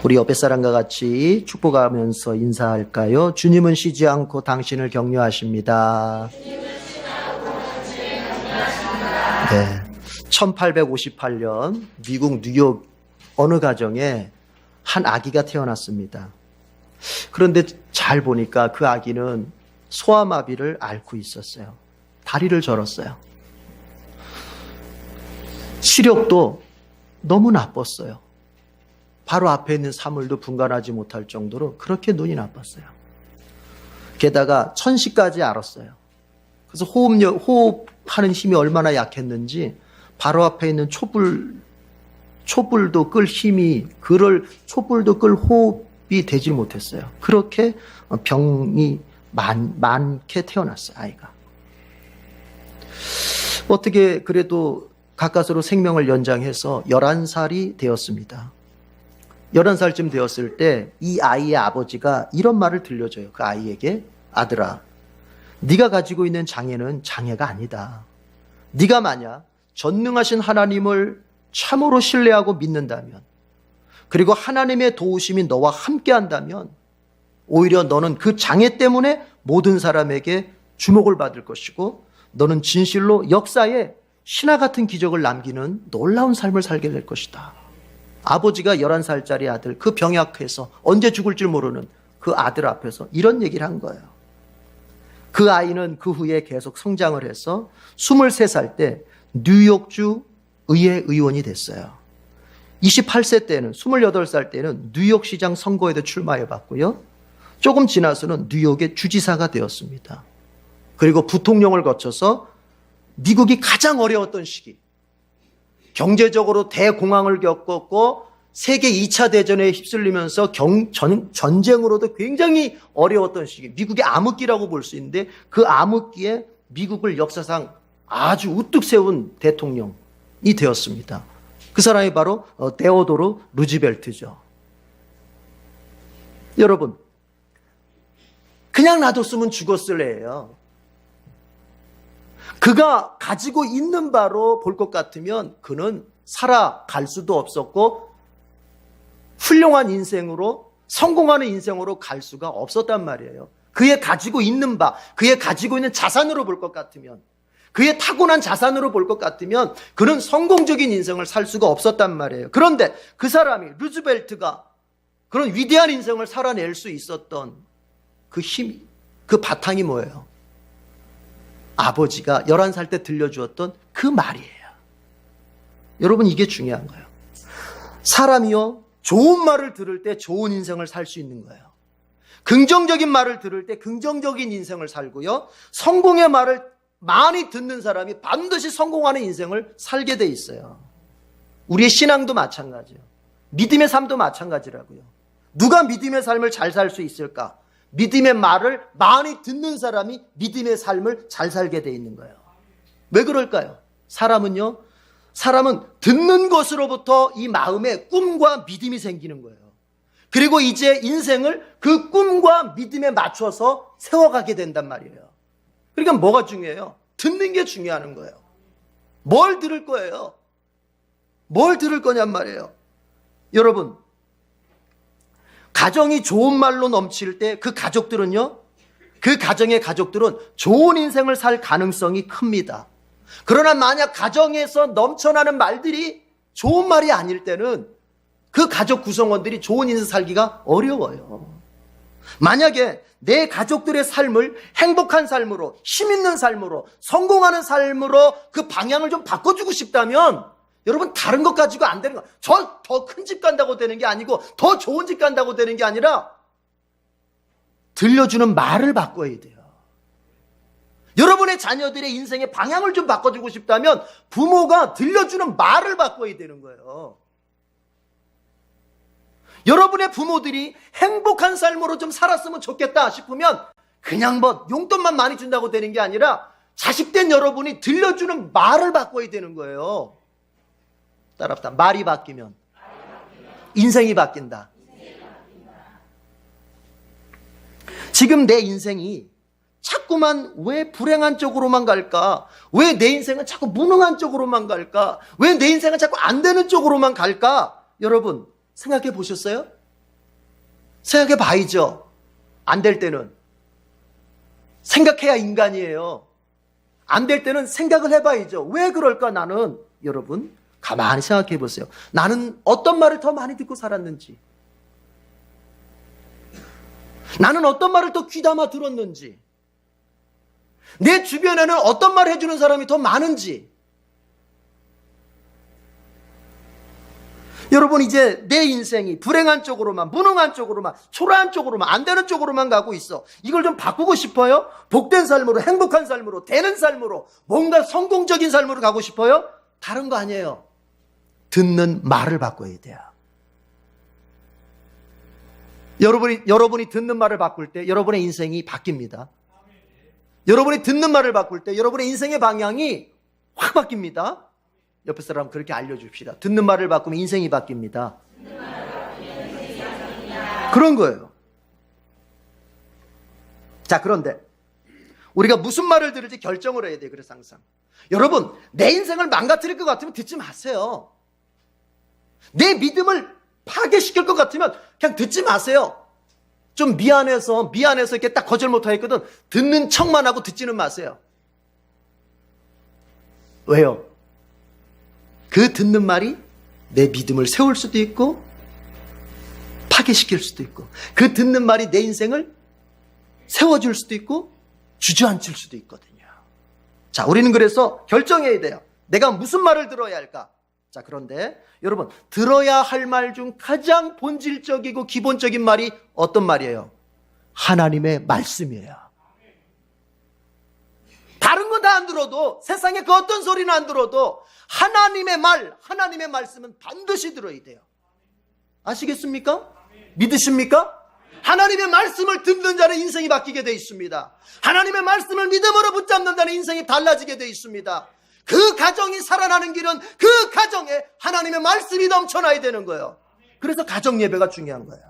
우리 옆에 사람과 같이 축복하면서 인사할까요? 주님은 쉬지 않고 당신을 격려하십니다. 네, 1858년 미국 뉴욕 어느 가정에 한 아기가 태어났습니다. 그런데 잘 보니까 그 아기는 소아마비를 앓고 있었어요. 다리를 절었어요. 시력도 너무 나빴어요. 바로 앞에 있는 사물도 분간하지 못할 정도로 그렇게 눈이 나빴어요. 게다가 천시까지 앓았어요. 그래서 호흡하는 힘이 얼마나 약했는지 바로 앞에 있는 촛불도 끌 힘이 촛불도 끌 호흡이 되질 못했어요. 그렇게 병이 많게 태어났어요, 아이가. 어떻게 그래도 가까스로 생명을 연장해서 11살이 되었습니다. 11살쯤 되었을 때 이 아이의 아버지가 이런 말을 들려줘요. 그 아이에게, 아들아, 네가 가지고 있는 장애는 장애가 아니다. 네가 만약 전능하신 하나님을 참으로 신뢰하고 믿는다면, 그리고 하나님의 도우심이 너와 함께 한다면 오히려 너는 그 장애 때문에 모든 사람에게 주목을 받을 것이고 너는 진실로 역사에 신화 같은 기적을 남기는 놀라운 삶을 살게 될 것이다. 아버지가 11살짜리 아들, 그 병약해서 언제 죽을 줄 모르는 그 아들 앞에서 이런 얘기를 한 거예요. 그 아이는 그 후에 계속 성장을 해서 23살 때 뉴욕주 의회 의원이 됐어요. 28세 때는, 28살 때는 뉴욕시장 선거에도 출마해 봤고요. 조금 지나서는 뉴욕의 주지사가 되었습니다. 그리고 부통령을 거쳐서 미국이 가장 어려웠던 시기, 경제적으로 대공황을 겪었고 세계 2차 대전에 휩쓸리면서 전쟁으로도 굉장히 어려웠던 시기, 미국의 암흑기라고 볼 수 있는데 그 암흑기에 미국을 역사상 아주 우뚝 세운 대통령이 되었습니다. 그 사람이 바로 데오도르 루즈벨트죠. 여러분, 그냥 놔뒀으면 죽었을 애예요. 그가 가지고 있는 바로 볼 것 같으면 그는 살아갈 수도 없었고 훌륭한 인생으로, 성공하는 인생으로 갈 수가 없었단 말이에요. 그의 가지고 있는 바, 그의 가지고 있는 자산으로 볼 것 같으면, 그의 타고난 자산으로 볼 것 같으면 그는 성공적인 인생을 살 수가 없었단 말이에요. 그런데 그 사람이, 루즈벨트가 그런 위대한 인생을 살아낼 수 있었던 그 힘, 그 바탕이 뭐예요? 아버지가 11살 때 들려주었던 그 말이에요. 여러분, 이게 중요한 거예요. 사람이요, 좋은 말을 들을 때 좋은 인생을 살 수 있는 거예요. 긍정적인 말을 들을 때 긍정적인 인생을 살고요, 성공의 말을 많이 듣는 사람이 반드시 성공하는 인생을 살게 돼 있어요. 우리의 신앙도 마찬가지예요. 믿음의 삶도 마찬가지라고요. 누가 믿음의 삶을 잘 살 수 있을까? 믿음의 말을 많이 듣는 사람이 믿음의 삶을 잘 살게 돼 있는 거예요. 왜 그럴까요? 사람은 듣는 것으로부터 이 마음에 꿈과 믿음이 생기는 거예요. 그리고 이제 인생을 그 꿈과 믿음에 맞춰서 세워가게 된단 말이에요. 그러니까 뭐가 중요해요? 듣는 게 중요한 거예요. 뭘 들을 거예요? 뭘 들을 거냔 말이에요. 여러분, 가정이 좋은 말로 넘칠 때 그 가족들은요, 그 가정의 가족들은 좋은 인생을 살 가능성이 큽니다. 그러나 만약 가정에서 넘쳐나는 말들이 좋은 말이 아닐 때는 그 가족 구성원들이 좋은 인생 살기가 어려워요. 만약에 내 가족들의 삶을 행복한 삶으로, 힘 있는 삶으로, 성공하는 삶으로 그 방향을 좀 바꿔주고 싶다면 여러분, 다른 것 가지고 안 되는 거예요. 저 더 큰 집 간다고 되는 게 아니고 더 좋은 집 간다고 되는 게 아니라 들려주는 말을 바꿔야 돼요. 여러분의 자녀들의 인생의 방향을 좀 바꿔주고 싶다면 부모가 들려주는 말을 바꿔야 되는 거예요. 여러분의 부모들이 행복한 삶으로 좀 살았으면 좋겠다 싶으면 그냥 뭐 용돈만 많이 준다고 되는 게 아니라 자식된 여러분이 들려주는 말을 바꿔야 되는 거예요. 따라합시다. 말이 바뀌면 인생이 바뀐다. 지금 내 인생이 자꾸만 왜 불행한 쪽으로만 갈까? 왜 내 인생은 자꾸 무능한 쪽으로만 갈까? 왜 내 인생은 자꾸 안 되는 쪽으로만 갈까? 여러분, 생각해 보셨어요? 생각해 봐야죠. 안 될 때는. 생각해야 인간이에요. 안 될 때는 생각을 해봐야죠. 왜 그럴까 나는? 여러분 가만히 생각해 보세요. 나는 어떤 말을 더 많이 듣고 살았는지, 나는 어떤 말을 더 귀담아 들었는지, 내 주변에는 어떤 말을 해주는 사람이 더 많은지. 여러분 이제 내 인생이 불행한 쪽으로만, 무능한 쪽으로만, 초라한 쪽으로만, 안 되는 쪽으로만 가고 있어. 이걸 좀 바꾸고 싶어요? 복된 삶으로, 행복한 삶으로, 되는 삶으로, 뭔가 성공적인 삶으로 가고 싶어요? 다른 거 아니에요. 듣는 말을 바꿔야 돼요. 여러분이 듣는 말을 바꿀 때 여러분의 인생이 바뀝니다. 여러분이 듣는 말을 바꿀 때 여러분의 인생의 방향이 확 바뀝니다. 옆에 사람 그렇게 알려줍시다. 듣는 말을 바꾸면 인생이 바뀝니다. 그런 거예요. 자, 그런데 우리가 무슨 말을 들을지 결정을 해야 돼요. 그래서 항상 여러분 내 인생을 망가뜨릴 것 같으면 듣지 마세요. 내 믿음을 파괴시킬 것 같으면 그냥 듣지 마세요. 좀 미안해서 이렇게 딱 거절 못하겠거든. 듣는 척만 하고 듣지는 마세요. 왜요? 그 듣는 말이 내 믿음을 세울 수도 있고 파괴시킬 수도 있고, 그 듣는 말이 내 인생을 세워줄 수도 있고 주저앉힐 수도 있거든요. 자, 우리는 그래서 결정해야 돼요. 내가 무슨 말을 들어야 할까? 자, 그런데 여러분 들어야 할 말 중 가장 본질적이고 기본적인 말이 어떤 말이에요? 하나님의 말씀이에요. 다른 건 다 안 들어도, 세상에 그 어떤 소리는 안 들어도 하나님의 말, 하나님의 말씀은 반드시 들어야 돼요. 아시겠습니까? 믿으십니까? 하나님의 말씀을 듣는 자는 인생이 바뀌게 돼 있습니다. 하나님의 말씀을 믿음으로 붙잡는 자는 인생이 달라지게 돼 있습니다. 그 가정이 살아나는 길은 그 가정에 하나님의 말씀이 넘쳐나야 되는 거예요. 그래서 가정 예배가 중요한 거예요.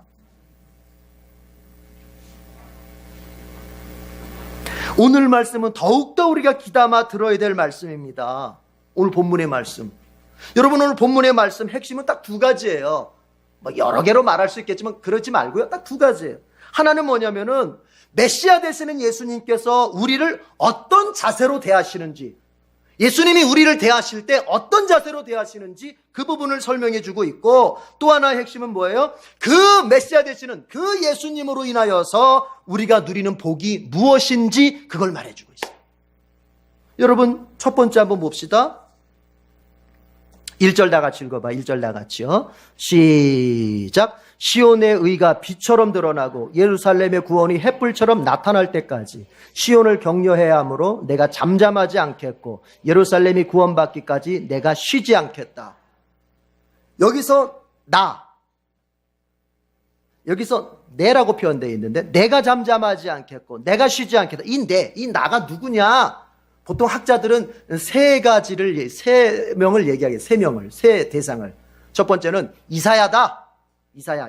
오늘 말씀은 더욱더 우리가 귀담아 들어야 될 말씀입니다. 오늘 본문의 말씀. 여러분 오늘 본문의 말씀 핵심은 딱 두 가지예요. 뭐 여러 개로 말할 수 있겠지만 그러지 말고요. 딱 두 가지예요. 하나는 뭐냐면은 메시아 되시는 예수님께서 우리를 어떤 자세로 대하시는지, 예수님이 우리를 대하실 때 어떤 자세로 대하시는지 그 부분을 설명해 주고 있고, 또 하나의 핵심은 뭐예요? 그 메시아 되시는 그 예수님으로 인하여서 우리가 누리는 복이 무엇인지 그걸 말해 주고 있어요. 여러분 첫 번째 한번 봅시다. 1절 다 같이 읽어봐. 1절 다 같이요. 시작. 시온의 의가 빛처럼 드러나고 예루살렘의 구원이 햇불처럼 나타날 때까지 시온을 격려해야 하므로 내가 잠잠하지 않겠고 예루살렘이 구원받기까지 내가 쉬지 않겠다. 여기서 여기서 내라고 표현되어 있는데, 내가 잠잠하지 않겠고 내가 쉬지 않겠다. 이 나가 누구냐? 보통 학자들은 세 명을 얘기하게, 세 대상을. 첫 번째는 이사야다.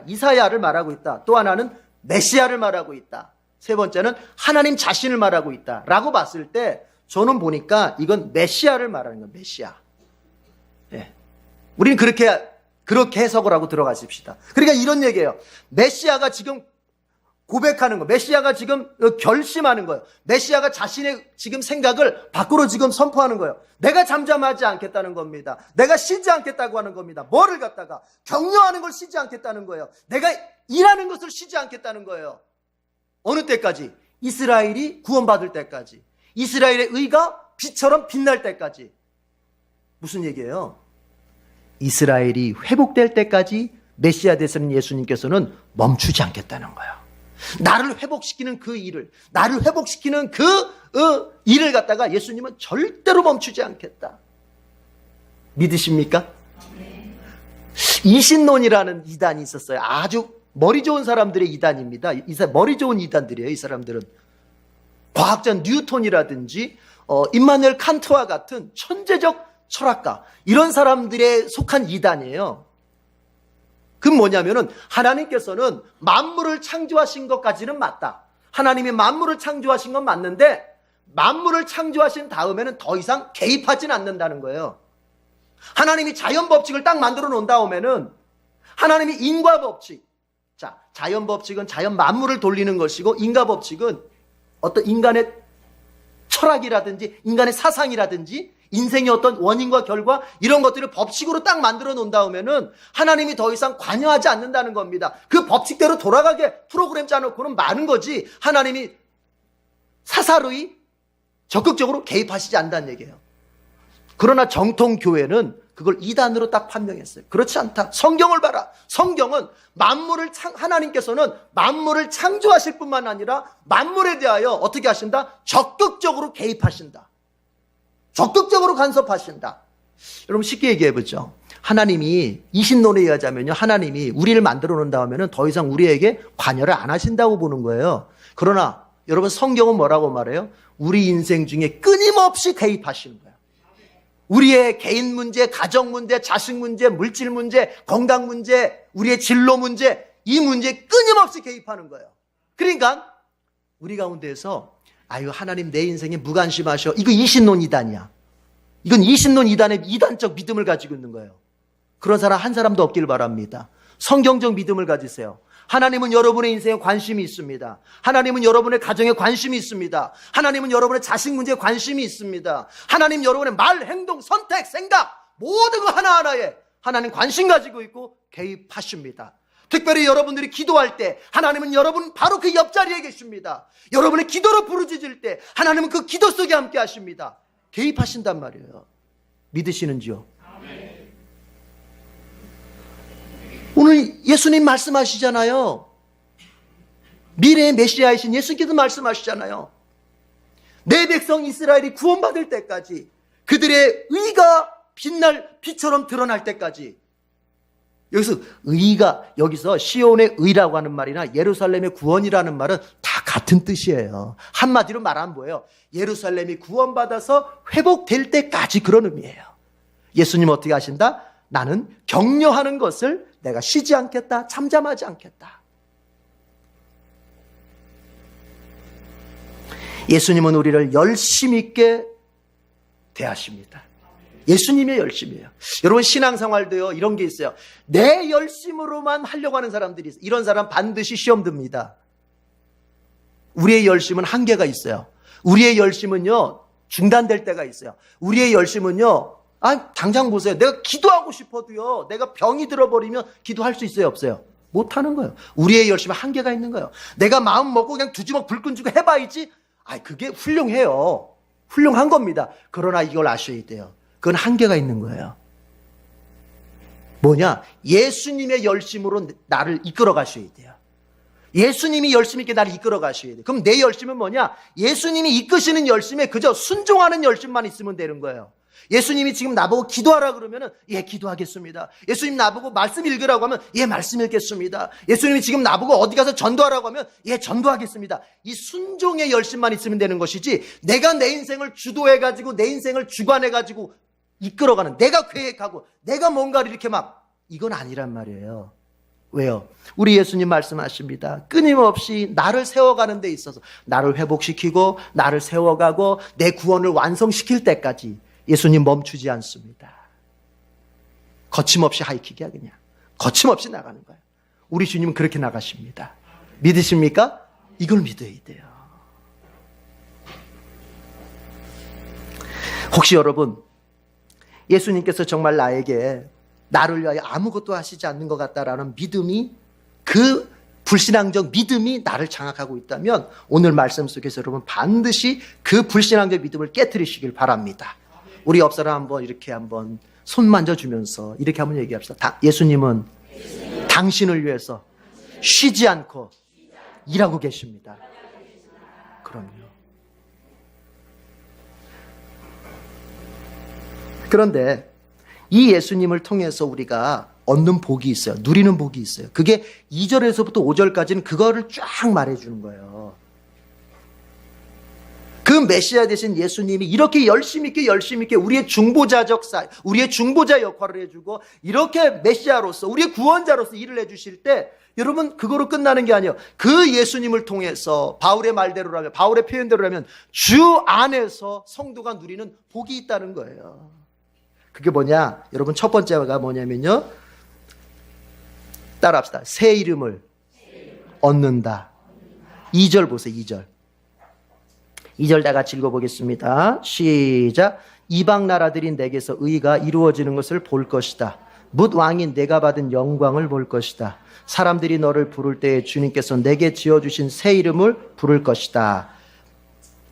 이사야를 말하고 있다. 또 하나는 메시아를 말하고 있다. 세 번째는 하나님 자신을 말하고 있다. 라고 봤을 때 저는 보니까 이건 메시아를 말하는 거예요. 메시아. 예. 우리는 그렇게 해석을 하고 들어가십시다. 그러니까 이런 얘기예요. 메시아가 지금 고백하는 거, 메시아가 지금 결심하는 거예요. 메시아가 자신의 지금 생각을 밖으로 지금 선포하는 거예요. 내가 잠잠하지 않겠다는 겁니다. 내가 쉬지 않겠다고 하는 겁니다. 뭐를 갖다가 격려하는 걸 쉬지 않겠다는 거예요. 내가 일하는 것을 쉬지 않겠다는 거예요. 어느 때까지? 이스라엘이 구원받을 때까지, 이스라엘의 의가 빛처럼 빛날 때까지. 무슨 얘기예요? 이스라엘이 회복될 때까지 메시아 되시는 예수님께서는 멈추지 않겠다는 거예요. 나를 회복시키는 그 일을, 나를 회복시키는 그 일을 갖다가 예수님은 절대로 멈추지 않겠다. 믿으십니까? 이신론이라는 이단이 있었어요. 아주 머리 좋은 사람들의 이단입니다. 머리 좋은 이단들이에요. 이 사람들은 과학자 뉴턴이라든지 임마누엘 칸트와 같은 천재적 철학가, 이런 사람들에 속한 이단이에요. 그건 뭐냐면은 하나님께서는 만물을 창조하신 것까지는 맞다. 하나님이 만물을 창조하신 건 맞는데 만물을 창조하신 다음에는 더 이상 개입하진 않는다는 거예요. 하나님이 자연 법칙을 딱 만들어 놓은 다음에는 하나님이 인과 법칙, 자, 자연 법칙은 자연 만물을 돌리는 것이고 인과 법칙은 어떤 인간의 철학이라든지 인간의 사상이라든지 인생의 어떤 원인과 결과 이런 것들을 법칙으로 딱 만들어 놓은 다음에는 하나님이 더 이상 관여하지 않는다는 겁니다. 그 법칙대로 돌아가게 프로그램 짜놓고는 많은 거지 하나님이 사사로이 적극적으로 개입하시지 않는다는 얘기예요. 그러나 정통교회는 그걸 이단으로 딱 판명했어요. 그렇지 않다. 성경을 봐라. 성경은 하나님께서는 만물을 창조하실 뿐만 아니라 만물에 대하여 어떻게 하신다? 적극적으로 개입하신다. 적극적으로 간섭하신다. 여러분 쉽게 얘기해보죠. 하나님이 이신론에 의하자면요. 하나님이 우리를 만들어 놓은 다음에는 더 이상 우리에게 관여를 안 하신다고 보는 거예요. 그러나 여러분 성경은 뭐라고 말해요? 우리 인생 중에 끊임없이 개입하시는 거예요. 우리의 개인 문제, 가정 문제, 자식 문제, 물질 문제, 건강 문제, 우리의 진로 문제, 이 문제에 끊임없이 개입하는 거예요. 그러니까 우리 가운데에서 아유 하나님 내 인생에 무관심하셔. 이거 이신론 이단이야. 이건 이신론 이단의 이단적 믿음을 가지고 있는 거예요. 그런 사람 한 사람도 없길 바랍니다. 성경적 믿음을 가지세요. 하나님은 여러분의 인생에 관심이 있습니다. 하나님은 여러분의 가정에 관심이 있습니다. 하나님은 여러분의 자식 문제에 관심이 있습니다. 하나님 여러분의 말, 행동, 선택, 생각 모든 거 하나하나에 하나님 관심 가지고 있고 개입하십니다. 특별히 여러분들이 기도할 때 하나님은 여러분 바로 그 옆자리에 계십니다. 여러분의 기도로 부르짖을 때 하나님은 그 기도 속에 함께 하십니다. 개입하신단 말이에요. 믿으시는지요? 오늘 예수님 말씀하시잖아요. 미래의 메시아이신 예수께서 말씀하시잖아요. 내 백성 이스라엘이 구원받을 때까지 그들의 의가 빛날 빛처럼 드러날 때까지. 여기서 의가 여기서 시온의 의라고 하는 말이나 예루살렘의 구원이라는 말은 다 같은 뜻이에요. 한마디로 말하면 뭐예요? 예루살렘이 구원받아서 회복될 때까지 그런 의미예요. 예수님 어떻게 하신다? 나는 격려하는 것을 내가 쉬지 않겠다. 잠잠하지 않겠다. 예수님은 우리를 열심 있게 대하십니다. 예수님의 열심이에요. 여러분 신앙생활도요 이런 게 있어요. 내 열심으로만 하려고 하는 사람들이 있어요. 이런 사람 반드시 시험 듭니다. 우리의 열심은 한계가 있어요. 우리의 열심은요 중단될 때가 있어요. 우리의 열심은요 당장 보세요. 내가 기도하고 싶어도요 내가 병이 들어버리면 기도할 수 있어요 없어요? 못하는 거예요. 우리의 열심은 한계가 있는 거예요. 내가 마음 먹고 그냥 두 주먹 불 끈 주고 해봐야지. 그게 훌륭해요. 훌륭한 겁니다. 그러나 이걸 아셔야 돼요. 그건 한계가 있는 거예요. 뭐냐? 예수님의 열심으로 나를 이끌어 가셔야 돼요. 예수님이 열심 있게 나를 이끌어 가셔야 돼요. 그럼 내 열심은 뭐냐? 예수님이 이끄시는 열심에 그저 순종하는 열심만 있으면 되는 거예요. 예수님이 지금 나보고 기도하라 그러면은 예 기도하겠습니다. 예수님 나보고 말씀 읽으라고 하면 예 말씀 읽겠습니다. 예수님이 지금 나보고 어디 가서 전도하라고 하면 예 전도하겠습니다. 이 순종의 열심만 있으면 되는 것이지 내가 내 인생을 주도해가지고 내 인생을 주관해가지고 이끌어가는 내가 계획하고 내가 뭔가를 이렇게 막 이건 아니란 말이에요. 왜요? 우리 예수님 말씀하십니다. 끊임없이 나를 세워가는 데 있어서 나를 회복시키고 나를 세워가고 내 구원을 완성시킬 때까지 예수님 멈추지 않습니다. 거침없이 하이킥이야 그냥. 거침없이 나가는 거예요. 우리 주님은 그렇게 나가십니다. 믿으십니까? 이걸 믿어야 돼요. 혹시 여러분 예수님께서 정말 나를 위하여 아무것도 하시지 않는 것 같다라는 믿음이 그 불신앙적 믿음이 나를 장악하고 있다면 오늘 말씀 속에서 여러분 반드시 그 불신앙적 믿음을 깨트리시길 바랍니다. 우리 옆 사람 한번 손 만져주면서 이렇게 한번 얘기합시다. 예수님은 당신을 위해서 쉬지 않고 일하고 계십니다. 그럼요. 그런데 이 예수님을 통해서 우리가 얻는 복이 있어요. 누리는 복이 있어요. 그게 2절에서부터 5절까지는 그거를 쫙 말해주는 거예요. 그 메시아 되신 예수님이 이렇게 열심 있게 우리의 중보자 역할을 해주고 이렇게 메시아로서 우리의 구원자로서 일을 해주실 때 여러분 그거로 끝나는 게 아니에요. 그 예수님을 통해서 바울의 말대로라면 바울의 표현대로라면 주 안에서 성도가 누리는 복이 있다는 거예요. 그게 뭐냐? 여러분 첫 번째가 뭐냐면요. 따라합시다. 새 이름을 얻는다. 2절 보세요. 2절. 2절 다 같이 읽어보겠습니다. 시작. 이방 나라들이 내게서 의가 이루어지는 것을 볼 것이다. 뭇 왕인 내가 받은 영광을 볼 것이다. 사람들이 너를 부를 때에 주님께서 내게 지어주신 새 이름을 부를 것이다.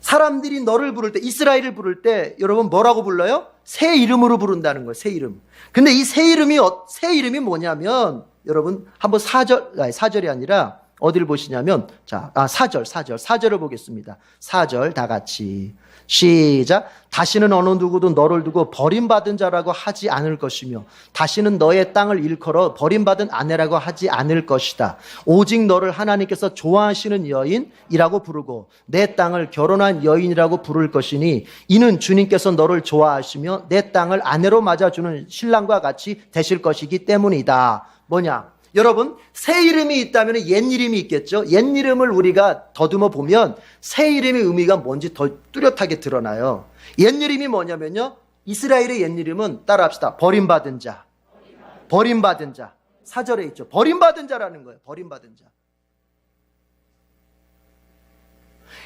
사람들이 너를 부를 때, 이스라엘을 부를 때 여러분 뭐라고 불러요? 새 이름으로 부른다는 거예요. 새 이름. 근데 이 새 이름이 뭐냐면 여러분 한번 4절이 아니라 어디를 보시냐면 4절을 보겠습니다. 4절 다 같이 시작. 다시는 어느 누구도 너를 두고 버림받은 자라고 하지 않을 것이며 다시는 너의 땅을 일컬어 버림받은 아내라고 하지 않을 것이다. 오직 너를 하나님께서 좋아하시는 여인이라고 부르고 내 땅을 결혼한 여인이라고 부를 것이니 이는 주님께서 너를 좋아하시며 내 땅을 아내로 맞아주는 신랑과 같이 되실 것이기 때문이다. 뭐냐? 여러분, 새 이름이 있다면 옛 이름이 있겠죠. 옛 이름을 우리가 더듬어 보면 새 이름의 의미가 뭔지 더 뚜렷하게 드러나요. 옛 이름이 뭐냐면요, 이스라엘의 옛 이름은 따라합시다. 버림받은 자. 버림받은 자. 4절에 있죠. 버림받은 자라는 거예요. 버림받은 자.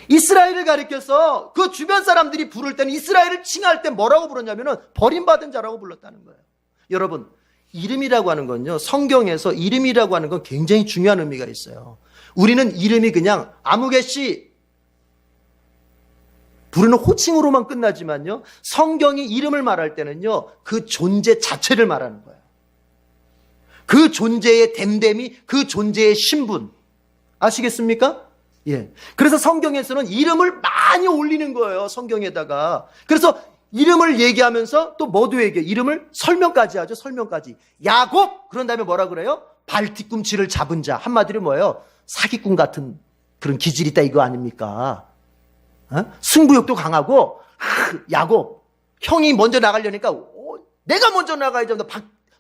이스라엘을 가리켜서 그 주변 사람들이 부를 때는, 이스라엘을 칭할 때 뭐라고 부르냐면은 버림받은 자라고 불렀다는 거예요. 여러분, 이름이라고 하는 건요, 성경에서 이름이라고 하는 건 굉장히 중요한 의미가 있어요. 우리는 이름이 그냥 아무개씨 부르는 호칭으로만 끝나지만요, 성경이 이름을 말할 때는요, 그 존재 자체를 말하는 거예요. 그 존재의 됨됨이, 그 존재의 신분. 아시겠습니까? 예. 그래서 성경에서는 이름을 많이 올리는 거예요, 성경에다가. 그래서 이름을 얘기하면서 또 뭐도 얘기해요? 이름을 설명까지 하죠. 설명까지. 야곱! 그런 다음에 뭐라 그래요? 발 뒤꿈치를 잡은 자. 한마디로 뭐예요? 사기꾼 같은 그런 기질이 있다 이거 아닙니까? 승부욕도 강하고 야곱. 형이 먼저 나가려니까 내가 먼저 나가야지.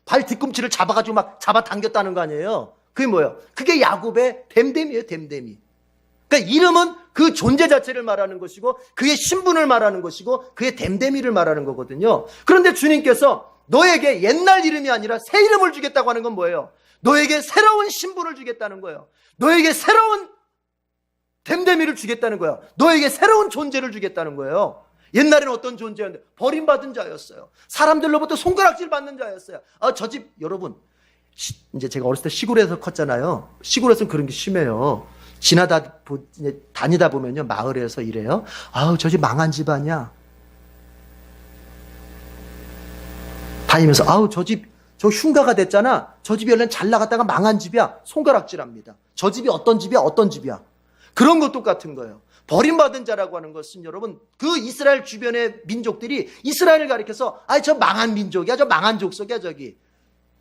발 뒤꿈치를 잡아가지고 막 잡아당겼다는 거 아니에요? 그게 뭐예요? 그게 야곱의 됨됨이에요. 됨됨이. 그러니까 이름은 그 존재 자체를 말하는 것이고 그의 신분을 말하는 것이고 그의 됨됨이를 말하는 거거든요. 그런데 주님께서 너에게 옛날 이름이 아니라 새 이름을 주겠다고 하는 건 뭐예요? 너에게 새로운 신분을 주겠다는 거예요. 너에게 새로운 됨됨이를 주겠다는 거예요. 너에게 새로운 존재를 주겠다는 거예요. 옛날에는 어떤 존재였는데 버림받은 자였어요. 사람들로부터 손가락질 받는 자였어요. 저 집 여러분, 이제 제가 어렸을 때 시골에서 컸잖아요. 시골에서는 그런 게 심해요. 다니다 보면요, 마을에서 이래요. 저 집 망한 집 아니야. 다니면서 저 흉가가 됐잖아. 저 집이 원래 잘 나갔다가 망한 집이야. 손가락질합니다. 저 집이 어떤 집이야, 어떤 집이야. 그런 것 똑같은 거예요. 버림받은 자라고 하는 것은 여러분, 그 이스라엘 주변의 민족들이 이스라엘을 가리켜서 저 망한 민족이야, 저 망한 족속이야, 저기.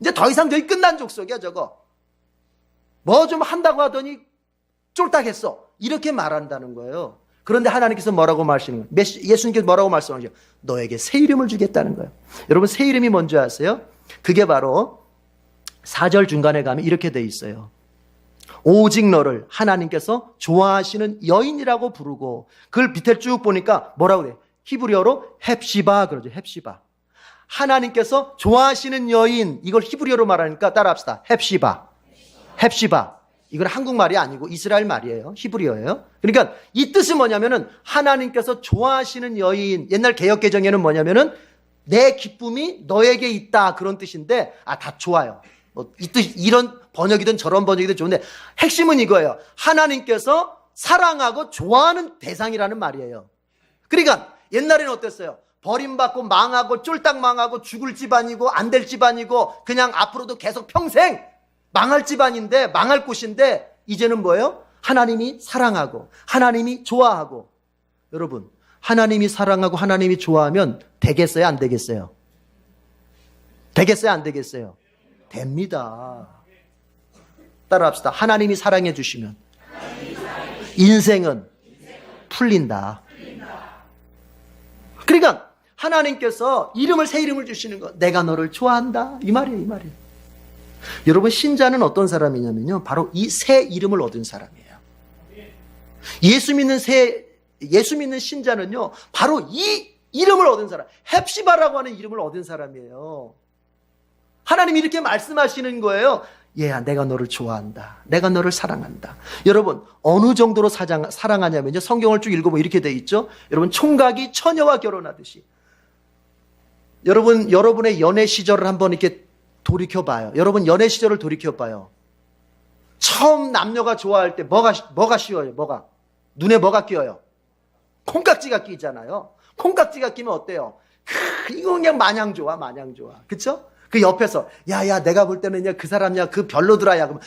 이제 더 이상 저기 끝난 족속이야, 저거. 뭐 좀 한다고 하더니 쫄딱했어. 이렇게 말한다는 거예요. 그런데 하나님께서 뭐라고 말씀하시는 거예요? 예수님께서 뭐라고 말씀하시죠? 너에게 새 이름을 주겠다는 거예요. 여러분, 새 이름이 뭔지 아세요? 그게 바로 4절 중간에 가면 이렇게 돼 있어요. 오직 너를 하나님께서 좋아하시는 여인이라고 부르고, 그걸 밑에 쭉 보니까 뭐라고 그래요? 히브리어로 헵시바 그러죠. 헵시바. 하나님께서 좋아하시는 여인, 이걸 히브리어로 말하니까 따라합시다. 헵시바. 헵시바. 이건 한국말이 아니고 이스라엘 말이에요. 히브리어예요. 그러니까 이 뜻이 뭐냐면은 하나님께서 좋아하시는 여인, 옛날 개역개정에는 뭐냐면은 내 기쁨이 너에게 있다, 그런 뜻인데 다 좋아요. 이 뜻, 이런 번역이든 저런 번역이든 좋은데 핵심은 이거예요. 하나님께서 사랑하고 좋아하는 대상이라는 말이에요. 그러니까 옛날에는 어땠어요? 버림받고 망하고 쫄딱 망하고 죽을 집안이고 안 될 집안이고 그냥 앞으로도 계속 평생 망할 집안인데, 망할 곳인데, 이제는 뭐예요? 하나님이 사랑하고 하나님이 좋아하고. 여러분, 하나님이 사랑하고 하나님이 좋아하면 되겠어요, 안 되겠어요? 되겠어요, 안 되겠어요? 됩니다. 따라합시다. 하나님이 사랑해 주시면 인생은 풀린다. 그러니까 하나님께서 새 이름을 주시는 거, 내가 너를 좋아한다, 이 말이에요, 이 말이에요. 여러분, 신자는 어떤 사람이냐면요, 바로 이 새 이름을 얻은 사람이에요. 예수 믿는 신자는요, 바로 이 이름을 얻은 사람, 헵시바라고 하는 이름을 얻은 사람이에요. 하나님이 이렇게 말씀하시는 거예요. 얘야, 내가 너를 좋아한다. 내가 너를 사랑한다. 여러분, 어느 정도로 사랑하냐면요. 성경을 쭉 읽어보면 이렇게 돼 있죠. 여러분, 총각이 처녀와 결혼하듯이. 여러분의 연애 시절을 한번 이렇게 돌이켜봐요. 여러분, 연애 시절을 돌이켜봐요. 처음 남녀가 좋아할 때 뭐가 쉬워요? 눈에 뭐가 끼어요? 콩깍지가 끼잖아요. 콩깍지가 끼면 어때요? 이거 그냥 마냥 좋아. 그쵸? 그 옆에서, 야, 내가 볼 때는 그 사람이야, 그 별로더라. 야, 그럼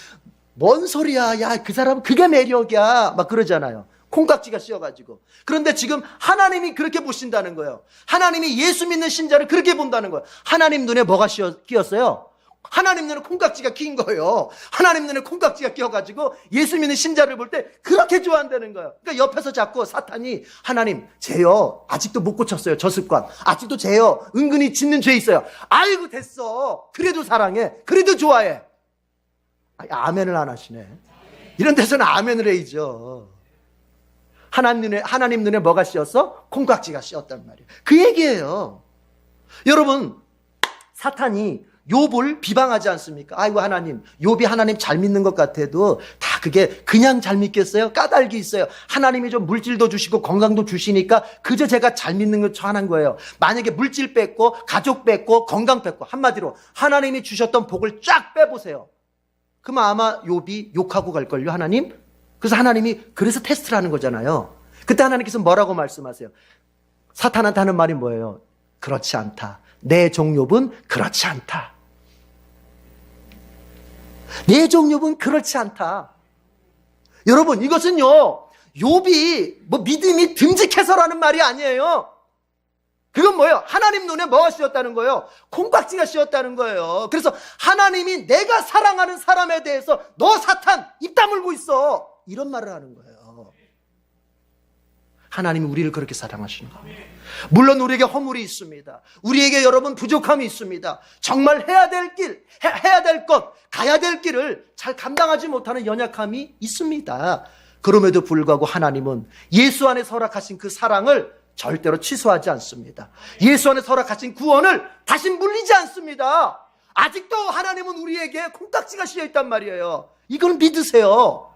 뭔 소리야? 야, 그 사람 그게 매력이야. 막 그러잖아요. 콩깍지가 씌어가지고. 그런데 지금 하나님이 그렇게 보신다는 거예요. 하나님이 예수 믿는 신자를 그렇게 본다는 거예요. 하나님 눈에 뭐가 끼었어요? 하나님 눈에 콩깍지가 끼인 거예요. 하나님 눈에 콩깍지가 끼어가지고 예수 믿는 신자를 볼 때 그렇게 좋아한다는 거예요. 그러니까 옆에서 자꾸 사탄이 하나님, 쟤요 아직도 못 고쳤어요. 저 습관. 아직도 쟤요 은근히 짓는 죄 있어요. 아이고 됐어. 그래도 사랑해. 그래도 좋아해. 아멘을 안 하시네. 이런 데서는 아멘을 해야죠. 하나님 눈에 뭐가 씌었어? 콩깍지가 씌었단 말이에요. 그 얘기예요. 여러분, 사탄이 욥을 비방하지 않습니까? 아이고 하나님, 욥이 하나님 잘 믿는 것 같아도 다 그게 그냥 잘 믿겠어요? 까닭이 있어요. 하나님이 좀 물질도 주시고 건강도 주시니까 그저 제가 잘 믿는 것 하는 거예요. 만약에 물질 뺏고 가족 뺏고 건강 뺏고 한마디로 하나님이 주셨던 복을 쫙 빼보세요. 그러면 아마 욥이 욕하고 갈걸요, 하나님? 그래서 하나님이 그래서 테스트를 하는 거잖아요. 그때 하나님께서 뭐라고 말씀하세요? 사탄한테 하는 말이 뭐예요? 그렇지 않다. 내 종 욥은 그렇지 않다. 내 종 욥은 그렇지 않다. 여러분, 이것은요, 욥이 믿음이 듬직해서라는 말이 아니에요. 그건 뭐예요? 하나님 눈에 뭐가 씌었다는 거예요? 콩깍지가 씌었다는 거예요. 그래서 하나님이 내가 사랑하는 사람에 대해서 너 사탄 입 다물고 있어. 이런 말을 하는 거예요. 하나님이 우리를 그렇게 사랑하시는 겁니다. 물론 우리에게 허물이 있습니다. 우리에게 여러분 부족함이 있습니다. 정말 해야 될 길, 해야 될 것, 가야 될 길을 잘 감당하지 못하는 연약함이 있습니다. 그럼에도 불구하고 하나님은 예수 안에 허락하신 그 사랑을 절대로 취소하지 않습니다. 예수 안에 허락하신 구원을 다시 물리지 않습니다. 아직도 하나님은 우리에게 콩깍지가 씌어 있단 말이에요. 이걸 믿으세요.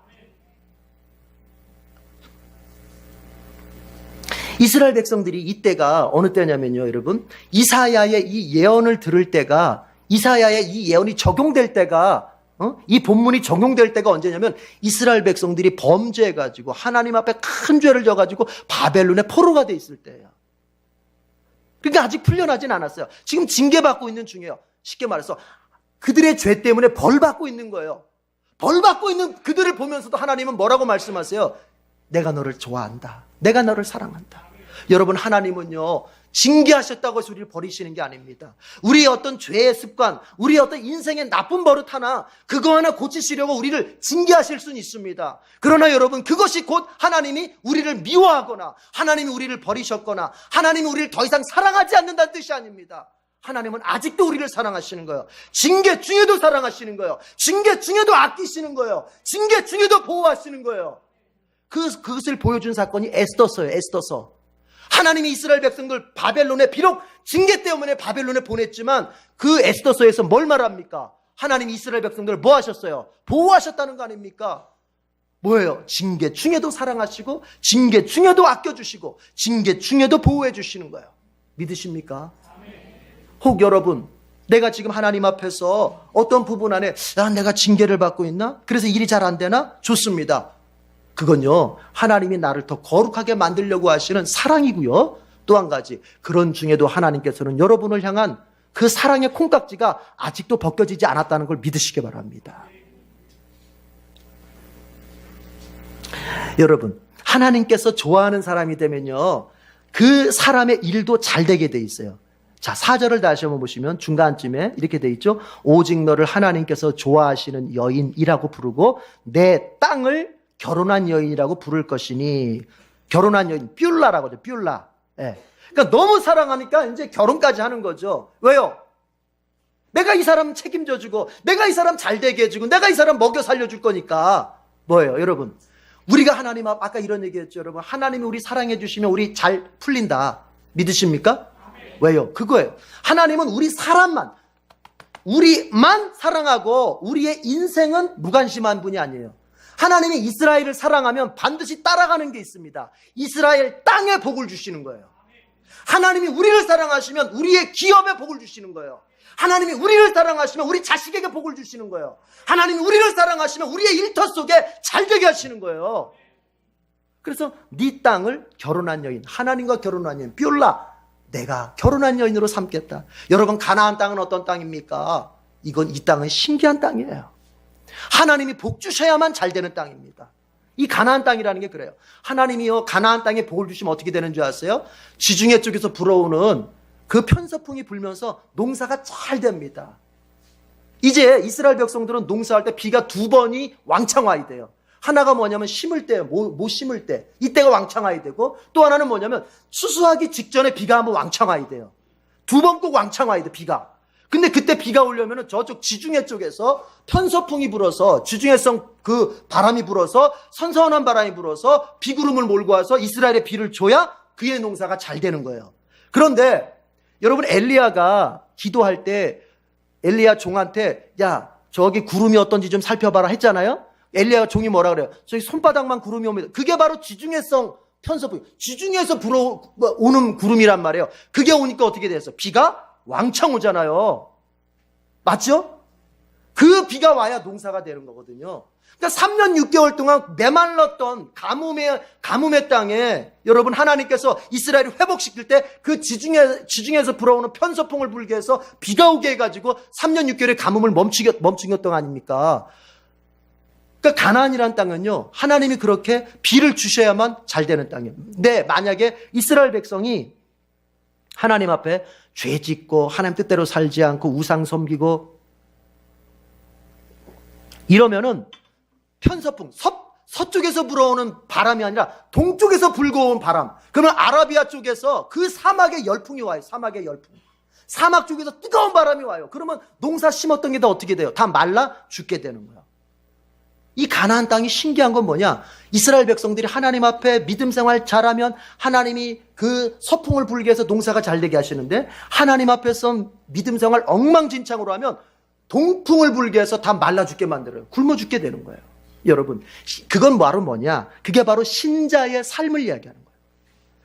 이스라엘 백성들이 이때가 어느 때냐면요, 여러분. 이사야의 이 예언을 들을 때가, 이사야의 이 예언이 적용될 때가, 이 본문이 적용될 때가 언제냐면 이스라엘 백성들이 범죄해가지고 하나님 앞에 큰 죄를 져가지고 바벨론의 포로가 돼 있을 때예요. 그러니까 아직 풀려나진 않았어요. 지금 징계받고 있는 중이에요. 쉽게 말해서 그들의 죄 때문에 벌 받고 있는 거예요. 벌 받고 있는 그들을 보면서도 하나님은 뭐라고 말씀하세요? 내가 너를 좋아한다. 내가 너를 사랑한다. 여러분, 하나님은요, 징계하셨다고 해서 우리를 버리시는 게 아닙니다. 우리의 어떤 죄의 습관, 우리의 어떤 인생의 나쁜 버릇 하나, 그거 하나 고치시려고 우리를 징계하실 수는 있습니다. 그러나 여러분, 그것이 곧 하나님이 우리를 미워하거나 하나님이 우리를 버리셨거나 하나님이 우리를 더 이상 사랑하지 않는다는 뜻이 아닙니다. 하나님은 아직도 우리를 사랑하시는 거예요. 징계 중에도 사랑하시는 거예요. 징계 중에도 아끼시는 거예요. 징계 중에도 보호하시는 거예요. 그것을 보여준 사건이 에스더서예요. 에스더서. 하나님이 이스라엘 백성들 바벨론에, 비록 징계 때문에 바벨론에 보냈지만 그 에스더서에서 뭘 말합니까? 하나님이 이스라엘 백성들을 뭐 하셨어요? 보호하셨다는 거 아닙니까? 뭐예요? 징계 중에도 사랑하시고 징계 중에도 아껴주시고 징계 중에도 보호해 주시는 거예요. 믿으십니까? 혹 여러분, 내가 지금 하나님 앞에서 어떤 부분 안에 내가 징계를 받고 있나? 그래서 일이 잘 안 되나? 좋습니다. 그건요, 하나님이 나를 더 거룩하게 만들려고 하시는 사랑이고요. 또 한 가지, 그런 중에도 하나님께서는 여러분을 향한 그 사랑의 콩깍지가 아직도 벗겨지지 않았다는 걸 믿으시기 바랍니다. 여러분, 하나님께서 좋아하는 사람이 되면요, 그 사람의 일도 잘 되게 돼 있어요. 자, 4절을 다시 한번 보시면 중간쯤에 이렇게 돼 있죠. 오직 너를 하나님께서 좋아하시는 여인이라고 부르고 내 땅을 결혼한 여인이라고 부를 것이니. 결혼한 여인, 뷸라라고 하죠. 뷸라. 예. 그러니까 너무 사랑하니까 이제 결혼까지 하는 거죠. 왜요? 내가 이 사람 책임져주고 내가 이 사람 잘 되게 해주고 내가 이 사람 먹여 살려줄 거니까. 뭐예요, 여러분? 우리가 하나님 앞, 아까 이런 얘기했죠, 여러분. 하나님이 우리 사랑해 주시면 우리 잘 풀린다. 믿으십니까? 왜요? 그거예요. 하나님은 우리 사람만, 우리만 사랑하고 우리의 인생은 무관심한 분이 아니에요. 하나님이 이스라엘을 사랑하면 반드시 따라가는 게 있습니다. 이스라엘 땅에 복을 주시는 거예요. 하나님이 우리를 사랑하시면 우리의 기업에 복을 주시는 거예요. 하나님이 우리를 사랑하시면 우리 자식에게 복을 주시는 거예요. 하나님이 우리를 사랑하시면 우리의 일터 속에 잘되게 하시는 거예요. 그래서 네 땅을 결혼한 여인, 하나님과 결혼한 여인, 뷰라, 내가 결혼한 여인으로 삼겠다. 여러분, 가나안 땅은 어떤 땅입니까? 이 땅은 신기한 땅이에요. 하나님이 복 주셔야만 잘 되는 땅입니다. 이 가나안 땅이라는 게 그래요. 하나님이요, 가나안 땅에 복을 주시면 어떻게 되는 줄 아세요? 지중해 쪽에서 불어오는 그 편서풍이 불면서 농사가 잘 됩니다. 이제 이스라엘 백성들은 농사할 때 비가 2번이 왕창 와야 돼요. 하나가 뭐냐면 심을 때, 못 심을 때, 이때가 왕창 와야 되고, 또 하나는 뭐냐면 추수하기 직전에 비가 한번 왕창 와야 돼요. 2번 꼭 왕창 와야 돼, 비가. 근데 그때 비가 오려면 저쪽 지중해 쪽에서 편서풍이 불어서, 지중해성 그 바람이 불어서, 선선한 바람이 불어서 비구름을 몰고 와서 이스라엘에 비를 줘야 그의 농사가 잘 되는 거예요. 그런데 여러분, 엘리야가 기도할 때 엘리야 종한테 야, 저기 구름이 어떤지 좀 살펴봐라 했잖아요. 엘리야가 종이 뭐라 그래요? 저기 손바닥만 구름이 옵니다. 그게 바로 지중해성 편서풍, 지중해에서 불어오는 구름이란 말이에요. 그게 오니까 어떻게 됐어? 비가 왕창 오잖아요. 맞죠? 그 비가 와야 농사가 되는 거거든요. 그러니까 3년 6개월 동안 메말랐던 가뭄의 땅에 여러분, 하나님께서 이스라엘을 회복시킬 때 그 지중해에서 불어오는 편서풍을 불게 해서 비가 오게 해가지고 3년 6개월의 가뭄을 멈추겼던 거 아닙니까? 그러니까 가나안이라는 땅은요, 하나님이 그렇게 비를 주셔야만 잘 되는 땅이에요. 근데 만약에 이스라엘 백성이 하나님 앞에 죄 짓고 하나님 뜻대로 살지 않고 우상 섬기고 이러면은 편서풍, 서쪽에서 불어오는 바람이 아니라 동쪽에서 불고 온 바람, 그러면 아라비아 쪽에서 그 사막의 열풍이 와요. 사막의 열풍. 사막 쪽에서 뜨거운 바람이 와요. 그러면 농사 심었던 게 다 어떻게 돼요? 다 말라 죽게 되는 거예요. 이 가나안 땅이 신기한 건 뭐냐? 이스라엘 백성들이 하나님 앞에 믿음 생활 잘하면 하나님이 그 서풍을 불게 해서 농사가 잘 되게 하시는데, 하나님 앞에서 믿음 생활 엉망진창으로 하면 동풍을 불게 해서 다 말라 죽게 만들어요. 굶어 죽게 되는 거예요. 여러분, 그건 바로 뭐냐? 그게 바로 신자의 삶을 이야기하는 거예요.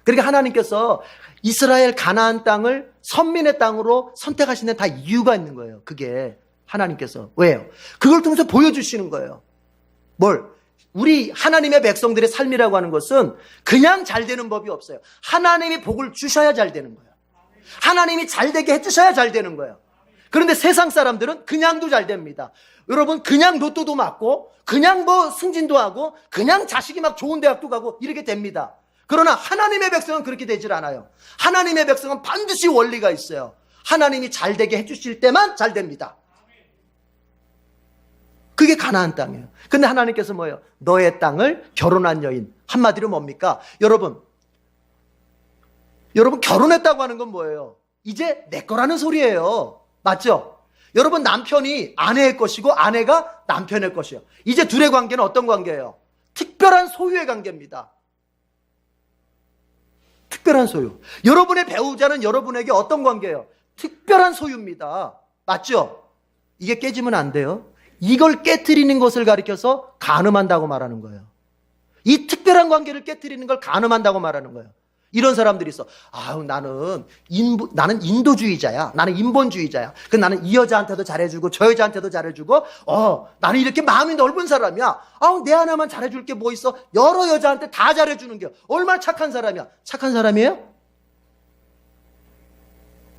그러니까 하나님께서 이스라엘 가나안 땅을 선민의 땅으로 선택하신 데 다 이유가 있는 거예요. 그게 하나님께서. 왜요? 그걸 통해서 보여주시는 거예요. 뭘? 우리 하나님의 백성들의 삶이라고 하는 것은 그냥 잘 되는 법이 없어요. 하나님이 복을 주셔야 잘 되는 거예요. 하나님이 잘 되게 해주셔야 잘 되는 거예요. 그런데 세상 사람들은 그냥도 잘 됩니다. 여러분, 그냥 로또도 맞고 그냥 뭐 승진도 하고 그냥 자식이 막 좋은 대학도 가고 이렇게 됩니다. 그러나 하나님의 백성은 그렇게 되질 않아요. 하나님의 백성은 반드시 원리가 있어요. 하나님이 잘 되게 해주실 때만 잘 됩니다. 그게 가나안 땅이에요. 근데 하나님께서 뭐예요? 너의 땅을 결혼한 여인. 한마디로 뭡니까? 여러분 결혼했다고 하는 건 뭐예요? 이제 내 거라는 소리예요. 맞죠? 여러분, 남편이 아내의 것이고 아내가 남편의 것이에요. 이제 둘의 관계는 어떤 관계예요? 특별한 소유의 관계입니다. 특별한 소유. 여러분의 배우자는 여러분에게 어떤 관계예요? 특별한 소유입니다. 맞죠? 이게 깨지면 안 돼요. 이걸 깨트리는 것을 가리켜서 간음한다고 말하는 거예요. 이 특별한 관계를 깨트리는 걸 간음한다고 말하는 거예요. 이런 사람들이 있어. 나는 인도주의자야. 나는 인본주의자야. 나는 이 여자한테도 잘해주고 저 여자한테도 잘해주고 나는 이렇게 마음이 넓은 사람이야. 내 하나만 잘해줄 게 뭐 있어? 여러 여자한테 다 잘해주는 게 얼마나 착한 사람이야. 착한 사람이에요?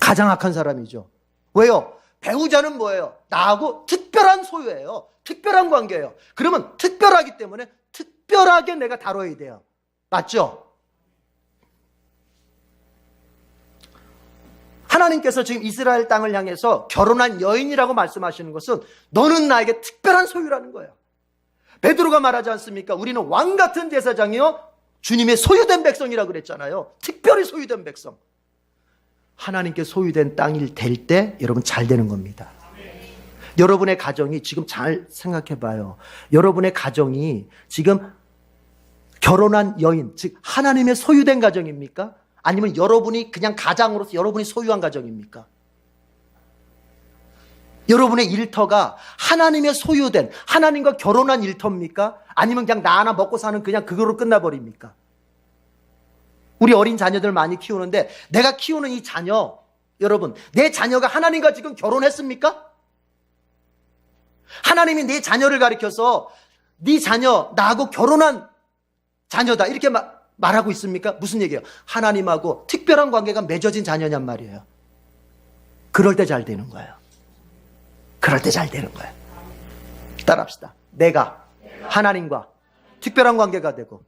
가장 악한 사람이죠. 왜요? 배우자는 뭐예요? 나하고 특별한 소유예요. 특별한 관계예요. 그러면 특별하기 때문에 특별하게 내가 다뤄야 돼요. 맞죠? 하나님께서 지금 이스라엘 땅을 향해서 결혼한 여인이라고 말씀하시는 것은 너는 나에게 특별한 소유라는 거예요. 베드로가 말하지 않습니까? 우리는 왕 같은 제사장이요 주님의 소유된 백성이라고 그랬잖아요. 특별히 소유된 백성. 하나님께 소유된 땅이 될 때 여러분 잘 되는 겁니다. 여러분의 가정이 지금 잘 생각해 봐요. 여러분의 가정이 지금 결혼한 여인, 즉 하나님의 소유된 가정입니까? 아니면 여러분이 그냥 가장으로서 여러분이 소유한 가정입니까? 여러분의 일터가 하나님의 소유된, 하나님과 결혼한 일터입니까? 아니면 그냥 나 하나 먹고 사는 그냥 그거로 끝나버립니까? 우리 어린 자녀들 많이 키우는데 내가 키우는 이 자녀, 여러분, 내 자녀가 하나님과 지금 결혼했습니까? 하나님이 내 자녀를 가리켜서 네 자녀 나하고 결혼한 자녀다 이렇게 말하고 있습니까? 무슨 얘기예요? 하나님하고 특별한 관계가 맺어진 자녀냔 말이에요. 그럴 때 잘 되는 거예요. 그럴 때 잘 되는 거예요. 따라합시다. 내가 하나님과 특별한 관계가 되고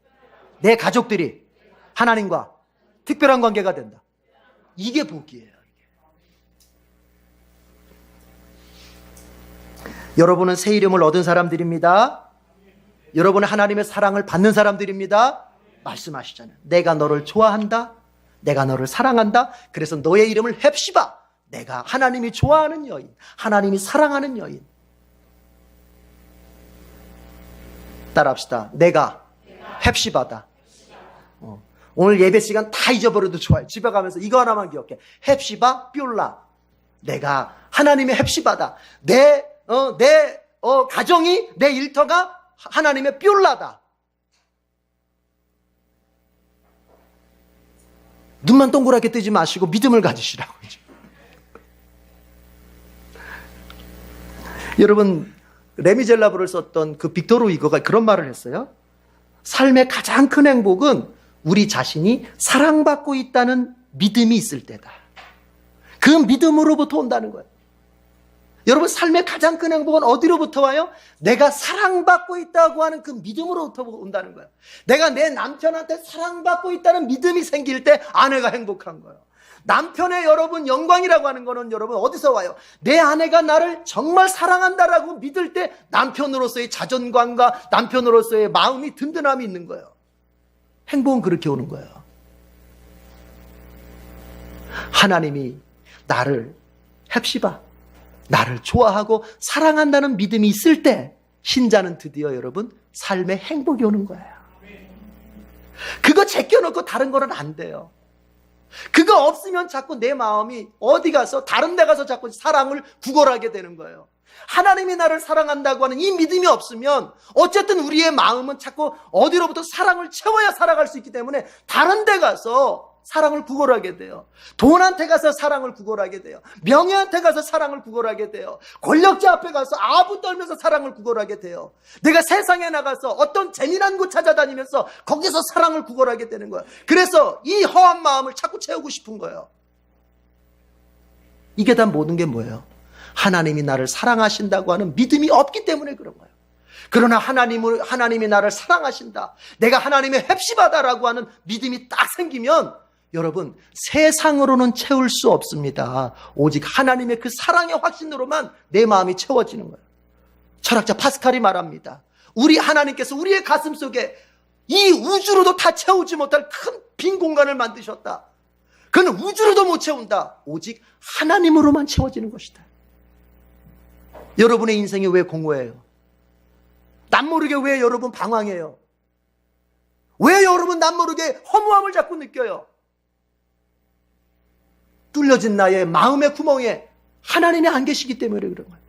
내 가족들이 하나님과 특별한 관계가 된다. 이게 복이에요. 여러분은 새 이름을 얻은 사람들입니다. 여러분은 하나님의 사랑을 받는 사람들입니다. 말씀하시잖아요. 내가 너를 좋아한다. 내가 너를 사랑한다. 그래서 너의 이름을 헵시바. 내가 하나님이 좋아하는 여인, 하나님이 사랑하는 여인. 따라합시다. 내가 헵시바다. 오늘 예배 시간 다 잊어버려도 좋아요. 집에 가면서 이거 하나만 기억해. 헵시바 뷸라. 내가 하나님의 헵시바다. 내 가정이, 내 일터가 하나님의 뷸라다. 눈만 동그랗게 뜨지 마시고 믿음을 가지시라고. 여러분, 레미젤라브를 썼던 그 빅토르 위거가 그런 말을 했어요. 삶의 가장 큰 행복은 우리 자신이 사랑받고 있다는 믿음이 있을 때다. 그 믿음으로부터 온다는 거예요. 여러분, 삶의 가장 큰 행복은 어디로부터 와요? 내가 사랑받고 있다고 하는 그 믿음으로부터 온다는 거예요. 내가 내 남편한테 사랑받고 있다는 믿음이 생길 때 아내가 행복한 거예요. 남편의 여러분 영광이라고 하는 거는 여러분 어디서 와요? 내 아내가 나를 정말 사랑한다라고 믿을 때 남편으로서의 자존감과 남편으로서의 마음이 든든함이 있는 거예요. 행복은 그렇게 오는 거예요. 하나님이 나를 헵시바, 나를 좋아하고 사랑한다는 믿음이 있을 때 신자는 드디어 여러분 삶의 행복이 오는 거예요. 그거 제껴놓고 다른 거는 안 돼요. 그거 없으면 자꾸 내 마음이 어디 가서 다른 데 가서 자꾸 사랑을 구걸하게 되는 거예요. 하나님이 나를 사랑한다고 하는 이 믿음이 없으면 어쨌든 우리의 마음은 자꾸 어디로부터 사랑을 채워야 살아갈 수 있기 때문에 다른 데 가서 사랑을 구걸하게 돼요. 돈한테 가서 사랑을 구걸하게 돼요. 명예한테 가서 사랑을 구걸하게 돼요. 권력자 앞에 가서 아부 떨면서 사랑을 구걸하게 돼요. 내가 세상에 나가서 어떤 재미난 곳 찾아다니면서 거기서 사랑을 구걸하게 되는 거예요. 그래서 이 허한 마음을 자꾸 채우고 싶은 거예요. 이게 다 모든 게 뭐예요? 하나님이 나를 사랑하신다고 하는 믿음이 없기 때문에 그런 거예요. 그러나 하나님이 나를 사랑하신다, 내가 하나님의 헵시바다라고 하는 믿음이 딱 생기면 여러분 세상으로는 채울 수 없습니다. 오직 하나님의 그 사랑의 확신으로만 내 마음이 채워지는 거예요. 철학자 파스칼이 말합니다. 우리 하나님께서 우리의 가슴 속에 이 우주로도 다 채우지 못할 큰 빈 공간을 만드셨다. 그는 우주로도 못 채운다. 오직 하나님으로만 채워지는 것이다. 여러분의 인생이 왜 공허해요? 남모르게 왜 여러분 방황해요? 왜 여러분 남모르게 허무함을 자꾸 느껴요? 뚫려진 나의 마음의 구멍에 하나님이 안 계시기 때문에 그런 거예요.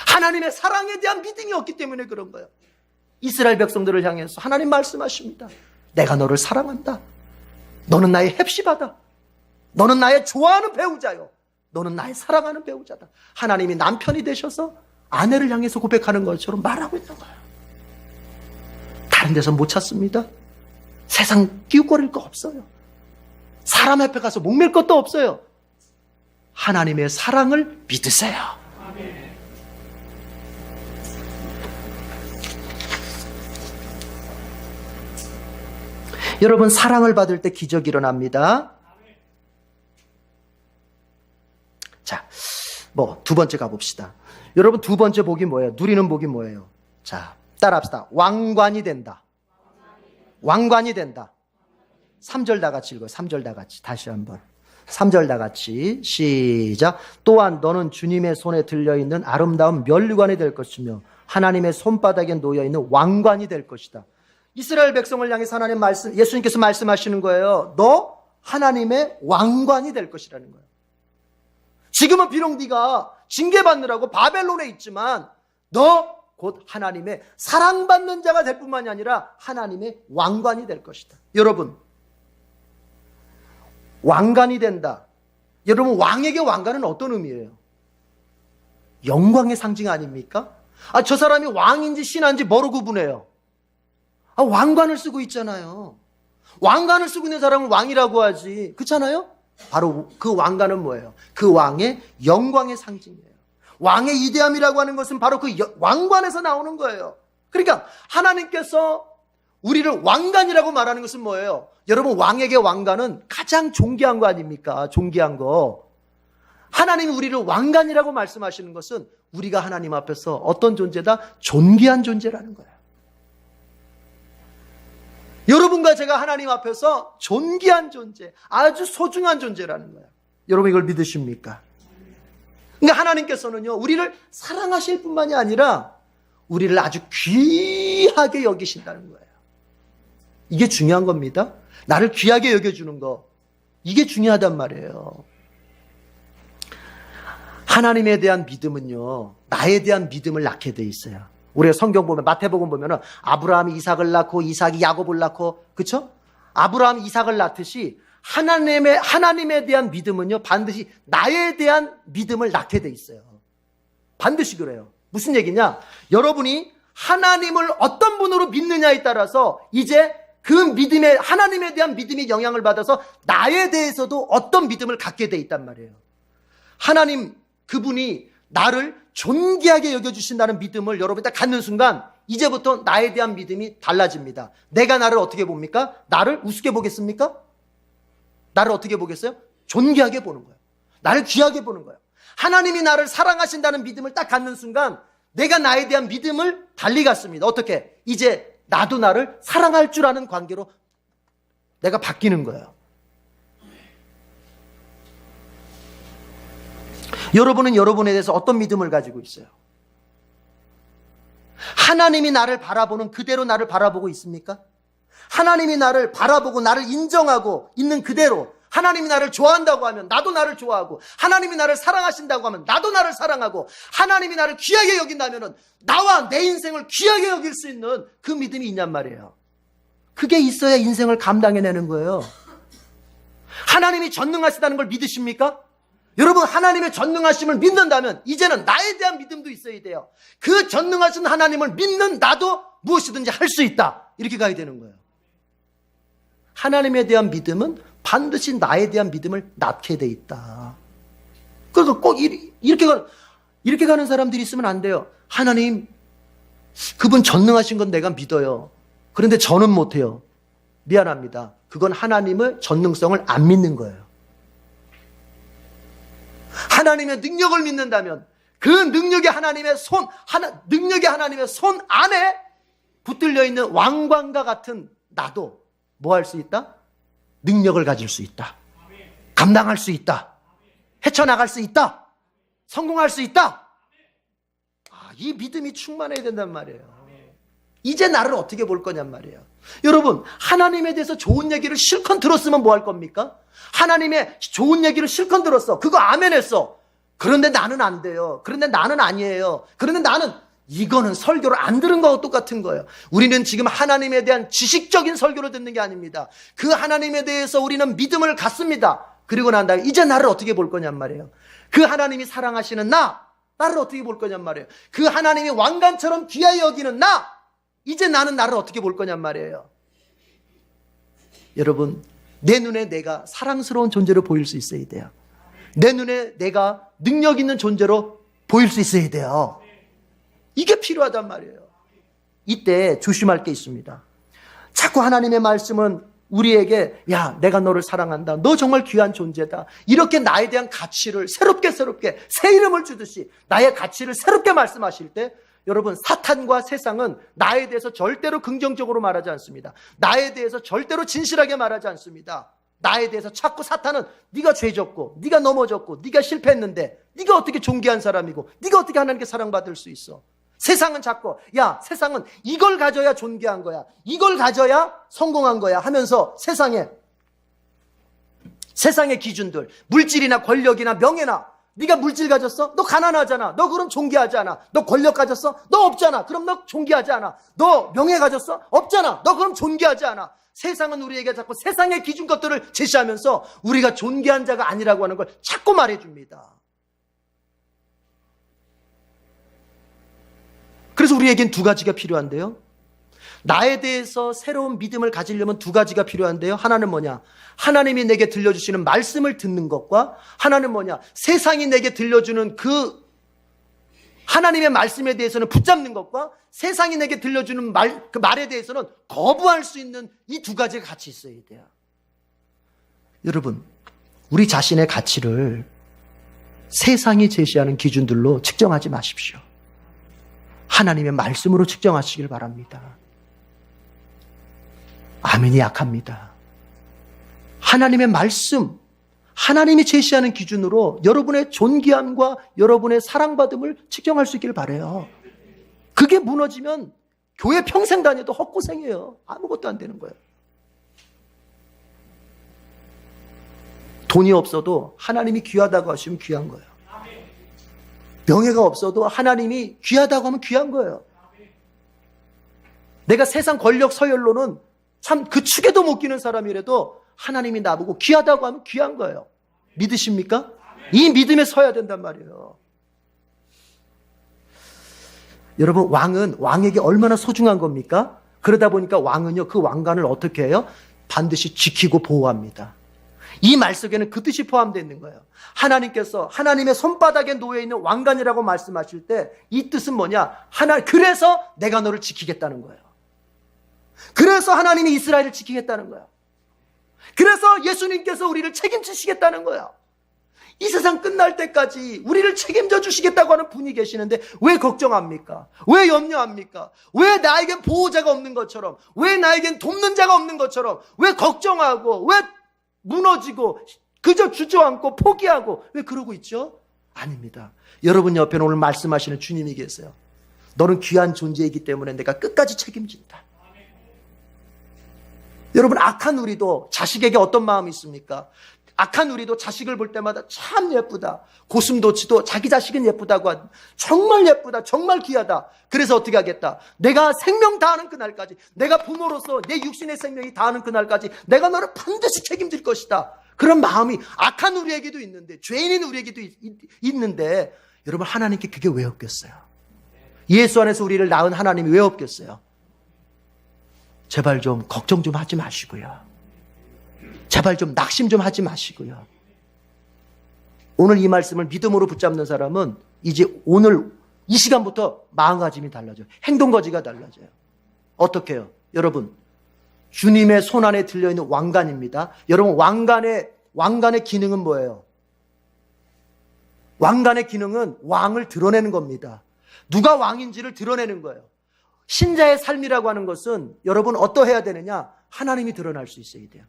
하나님의 사랑에 대한 믿음이 없기 때문에 그런 거예요. 이스라엘 백성들을 향해서 하나님 말씀하십니다. 내가 너를 사랑한다. 너는 나의 헵시바다. 너는 나의 좋아하는 배우자요. 너는 나의 사랑하는 배우자다. 하나님이 남편이 되셔서 아내를 향해서 고백하는 것처럼 말하고 있는 거예요. 다른 데서 못 찾습니다. 세상 끼우거릴 거 없어요. 사람 앞에 가서 목맬 것도 없어요. 하나님의 사랑을 믿으세요. 아멘. 여러분 사랑을 받을 때 기적이 일어납니다. 자, 두 번째 가봅시다. 여러분 두 번째 복이 뭐예요? 누리는 복이 뭐예요? 자, 따라합시다. 왕관이 된다. 왕관이 된다. 3절 다 같이 읽어요. 3절 다 같이. 다시 한번. 3절 다 같이 시작. 또한 너는 주님의 손에 들려있는 아름다운 면류관이 될 것이며 하나님의 손바닥에 놓여있는 왕관이 될 것이다. 이스라엘 백성을 향해서 하나님 예수님께서 말씀하시는 거예요. 너 하나님의 왕관이 될 것이라는 거예요. 지금은 비록 네가 징계받느라고 바벨론에 있지만 너 곧 하나님의 사랑받는 자가 될 뿐만이 아니라 하나님의 왕관이 될 것이다. 여러분, 왕관이 된다. 여러분, 왕에게 왕관은 어떤 의미예요? 영광의 상징 아닙니까? 저 사람이 왕인지 신하인지 뭐로 구분해요? 왕관을 쓰고 있잖아요. 왕관을 쓰고 있는 사람은 왕이라고 하지. 그렇잖아요? 바로 그 왕관은 뭐예요? 그 왕의 영광의 상징이에요. 왕의 이대함이라고 하는 것은 바로 그 왕관에서 나오는 거예요. 그러니까 하나님께서 우리를 왕관이라고 말하는 것은 뭐예요? 여러분, 왕에게 왕관은 가장 존귀한 거 아닙니까? 존귀한 거. 하나님이 우리를 왕관이라고 말씀하시는 것은 우리가 하나님 앞에서 어떤 존재다? 존귀한 존재라는 거예요. 여러분과 제가 하나님 앞에서 존귀한 존재, 아주 소중한 존재라는 거예요. 여러분, 이걸 믿으십니까? 그러니까 하나님께서는요, 우리를 사랑하실 뿐만이 아니라 우리를 아주 귀하게 여기신다는 거예요. 이게 중요한 겁니다. 나를 귀하게 여겨주는 거, 이게 중요하단 말이에요. 하나님에 대한 믿음은요, 나에 대한 믿음을 낳게 돼 있어요. 우리가 성경 보면, 마태복음 보면은 아브라함이 이삭을 낳고 이삭이 야곱을 낳고, 그쵸? 아브라함이 이삭을 낳듯이 하나님에 대한 믿음은요, 반드시 나에 대한 믿음을 낳게 돼 있어요. 반드시 그래요. 무슨 얘기냐? 여러분이 하나님을 어떤 분으로 믿느냐에 따라서 이제 그 믿음에, 하나님에 대한 믿음이 영향을 받아서 나에 대해서도 어떤 믿음을 갖게 돼 있단 말이에요. 하나님, 그분이 나를 존귀하게 여겨주신다는 믿음을 여러분이 딱 갖는 순간 이제부터 나에 대한 믿음이 달라집니다. 내가 나를 어떻게 봅니까? 나를 우습게 보겠습니까? 나를 어떻게 보겠어요? 존귀하게 보는 거예요. 나를 귀하게 보는 거예요. 하나님이 나를 사랑하신다는 믿음을 딱 갖는 순간 내가 나에 대한 믿음을 달리 갖습니다. 어떻게? 이제 나도 나를 사랑할 줄 아는 관계로 내가 바뀌는 거예요. 여러분은 여러분에 대해서 어떤 믿음을 가지고 있어요? 하나님이 나를 바라보는 그대로 나를 바라보고 있습니까? 하나님이 나를 바라보고 나를 인정하고 있는 그대로, 하나님이 나를 좋아한다고 하면 나도 나를 좋아하고, 하나님이 나를 사랑하신다고 하면 나도 나를 사랑하고, 하나님이 나를 귀하게 여긴다면 나와 내 인생을 귀하게 여길 수 있는 그 믿음이 있냔 말이에요. 그게 있어야 인생을 감당해내는 거예요. 하나님이 전능하시다는 걸 믿으십니까? 여러분, 하나님의 전능하심을 믿는다면 이제는 나에 대한 믿음도 있어야 돼요. 그 전능하신 하나님을 믿는 나도 무엇이든지 할 수 있다, 이렇게 가야 되는 거예요. 하나님에 대한 믿음은 반드시 나에 대한 믿음을 낳게 돼 있다. 그래서 꼭 이렇게 가는 사람들이 있으면 안 돼요. 하나님, 그분 전능하신 건 내가 믿어요. 그런데 저는 못해요. 미안합니다. 그건 하나님의 전능성을 안 믿는 거예요. 하나님의 능력을 믿는다면 그 능력이 하나님의 손 안에 붙들려 있는 왕관과 같은 나도 뭐 할 수 있다? 능력을 가질 수 있다. 감당할 수 있다. 헤쳐나갈 수 있다. 성공할 수 있다. 이 믿음이 충만해야 된단 말이에요. 이제 나를 어떻게 볼 거냔 말이에요. 여러분, 하나님에 대해서 좋은 얘기를 실컷 들었으면 뭐 할 겁니까? 하나님의 좋은 얘기를 실컷 들었어. 그거 아멘 했어. 그런데 나는 안 돼요. 그런데 나는 아니에요. 그런데 나는, 이거는 설교를 안 들은 거하고 똑같은 거예요. 우리는 지금 하나님에 대한 지식적인 설교를 듣는 게 아닙니다. 그 하나님에 대해서 우리는 믿음을 갖습니다. 그리고 난 다음에 이제 나를 어떻게 볼 거냔 말이에요. 그 하나님이 사랑하시는 나를 어떻게 볼 거냔 말이에요. 그 하나님이 왕관처럼 귀하게 여기는 이제 나는 나를 어떻게 볼 거냔 말이에요. 여러분, 내 눈에 내가 사랑스러운 존재로 보일 수 있어야 돼요. 내 눈에 내가 능력 있는 존재로 보일 수 있어야 돼요. 이게 필요하단 말이에요. 이때 조심할 게 있습니다. 자꾸 하나님의 말씀은 우리에게, 야, 내가 너를 사랑한다. 너 정말 귀한 존재다. 이렇게 나에 대한 가치를 새롭게 새 이름을 주듯이 나의 가치를 새롭게 말씀하실 때, 여러분, 사탄과 세상은 나에 대해서 절대로 긍정적으로 말하지 않습니다. 나에 대해서 절대로 진실하게 말하지 않습니다. 나에 대해서 자꾸 사탄은 네가 죄졌고, 네가 넘어졌고, 네가 실패했는데, 네가 어떻게 존귀한 사람이고, 네가 어떻게 하나님께 사랑받을 수 있어. 세상은 자꾸, 야, 세상은 이걸 가져야 존귀한 거야, 이걸 가져야 성공한 거야 하면서 세상의 기준들, 물질이나 권력이나 명예나 네가 물질 가졌어? 너 가난하잖아. 너 그럼 존귀하지 않아. 너 권력 가졌어? 너 없잖아. 그럼 너 존귀하지 않아. 너 명예 가졌어? 없잖아. 너 그럼 존귀하지 않아. 세상은 우리에게 자꾸 세상의 기준 것들을 제시하면서 우리가 존귀한 자가 아니라고 하는 걸 자꾸 말해줍니다. 그래서 우리에겐 두 가지가 필요한데요. 나에 대해서 새로운 믿음을 가지려면 두 가지가 필요한데요. 하나는 뭐냐? 하나님이 내게 들려주시는 말씀을 듣는 것과, 하나는 뭐냐? 세상이 내게 들려주는 그 하나님의 말씀에 대해서는 붙잡는 것과, 세상이 내게 들려주는 그 말에 대해서는 거부할 수 있는 이 두 가지가 같이 있어야 돼요. 여러분, 우리 자신의 가치를 세상이 제시하는 기준들로 측정하지 마십시오. 하나님의 말씀으로 측정하시길 바랍니다. 아멘이 약합니다. 하나님의 말씀, 하나님이 제시하는 기준으로 여러분의 존귀함과 여러분의 사랑받음을 측정할 수 있기를 바라요. 그게 무너지면 교회 평생 다녀도 헛고생이에요. 아무것도 안 되는 거예요. 돈이 없어도 하나님이 귀하다고 하시면 귀한 거예요. 명예가 없어도 하나님이 귀하다고 하면 귀한 거예요. 내가 세상 권력 서열로는 참 그 축에도 못 끼는 사람이라도 하나님이 나보고 귀하다고 하면 귀한 거예요. 믿으십니까? 이 믿음에 서야 된단 말이에요. 여러분, 왕은 왕에게 얼마나 소중한 겁니까? 그러다 보니까 왕은요, 그 왕관을 어떻게 해요? 반드시 지키고 보호합니다. 이 말 속에는 그 뜻이 포함되어 있는 거예요. 하나님께서 하나님의 손바닥에 놓여있는 왕관이라고 말씀하실 때 이 뜻은 뭐냐? 그래서 내가 너를 지키겠다는 거예요. 그래서 하나님이 이스라엘을 지키겠다는 거예요. 그래서 예수님께서 우리를 책임지시겠다는 거예요. 이 세상 끝날 때까지 우리를 책임져 주시겠다고 하는 분이 계시는데 왜 걱정합니까? 왜 염려합니까? 왜 나에겐 보호자가 없는 것처럼, 왜 나에겐 돕는 자가 없는 것처럼, 왜 걱정하고, 왜 무너지고, 그저 주저앉고 포기하고, 왜 그러고 있죠? 아닙니다. 여러분 옆에는 오늘 말씀하시는 주님이 계세요. 너는 귀한 존재이기 때문에 내가 끝까지 책임진다. 여러분, 악한 우리도 자식에게 어떤 마음이 있습니까? 악한 우리도 자식을 볼 때마다 참 예쁘다. 고슴도치도 자기 자식은 예쁘다고 하고 정말 예쁘다. 정말 귀하다. 그래서 어떻게 하겠다. 내가 생명 다하는 그날까지, 내가 부모로서 내 육신의 생명이 다하는 그날까지 내가 너를 반드시 책임질 것이다. 그런 마음이 악한 우리에게도 있는데, 죄인인 우리에게도 있는데, 여러분, 하나님께 그게 왜 없겠어요? 예수 안에서 우리를 낳은 하나님이 왜 없겠어요? 제발 좀 걱정 좀 하지 마시고요. 제발 좀 낙심 좀 하지 마시고요. 오늘 이 말씀을 믿음으로 붙잡는 사람은 이제 오늘 이 시간부터 마음가짐이 달라져요. 행동거지가 달라져요. 어떻게 해요? 여러분, 주님의 손 안에 들려있는 왕관입니다. 여러분, 왕관의 기능은 뭐예요? 왕관의 기능은 왕을 드러내는 겁니다. 누가 왕인지를 드러내는 거예요. 신자의 삶이라고 하는 것은 여러분 어떠해야 되느냐? 하나님이 드러날 수 있어야 돼요.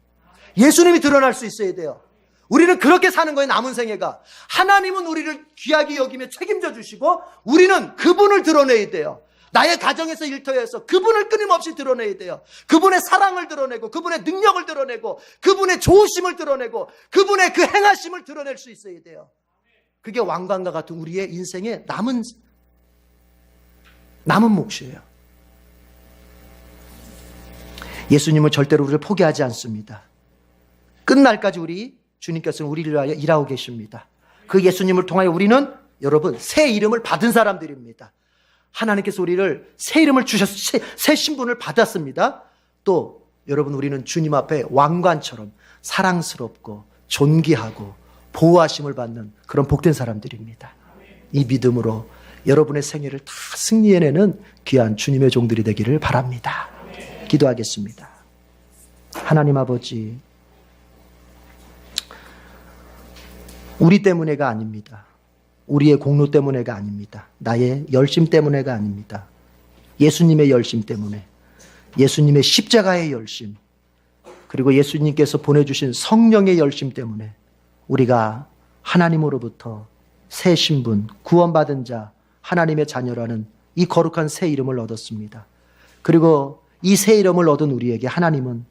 예수님이 드러날 수 있어야 돼요. 우리는 그렇게 사는 거예요. 남은 생애가. 하나님은 우리를 귀하게 여기며 책임져 주시고 우리는 그분을 드러내야 돼요. 나의 가정에서 일터에서 그분을 끊임없이 드러내야 돼요. 그분의 사랑을 드러내고, 그분의 능력을 드러내고, 그분의 좋으심을 드러내고, 그분의 그 행하심을 드러낼 수 있어야 돼요. 그게 왕관과 같은 우리의 인생의 남은 몫이에요. 예수님은 절대로 우리를 포기하지 않습니다. 끝날까지 주님께서는 우리를 위하여 일하고 계십니다. 그 예수님을 통하여 우리는 여러분 새 이름을 받은 사람들입니다. 하나님께서 우리를 새 이름을 주셔서 새 신분을 받았습니다. 또 여러분 우리는 주님 앞에 왕관처럼 사랑스럽고 존귀하고 보호하심을 받는 그런 복된 사람들입니다. 이 믿음으로 여러분의 생애를 다 승리해내는 귀한 주님의 종들이 되기를 바랍니다. 기도하겠습니다. 하나님 아버지, 우리 때문에가 아닙니다. 우리의 공로 때문에가 아닙니다. 나의 열심 때문에가 아닙니다. 예수님의 열심 때문에, 예수님의 십자가의 열심, 그리고 예수님께서 보내주신 성령의 열심 때문에 우리가 하나님으로부터 새 신분, 구원받은 자, 하나님의 자녀라는 이 거룩한 새 이름을 얻었습니다. 그리고 이 새 이름을 얻은 우리에게 하나님은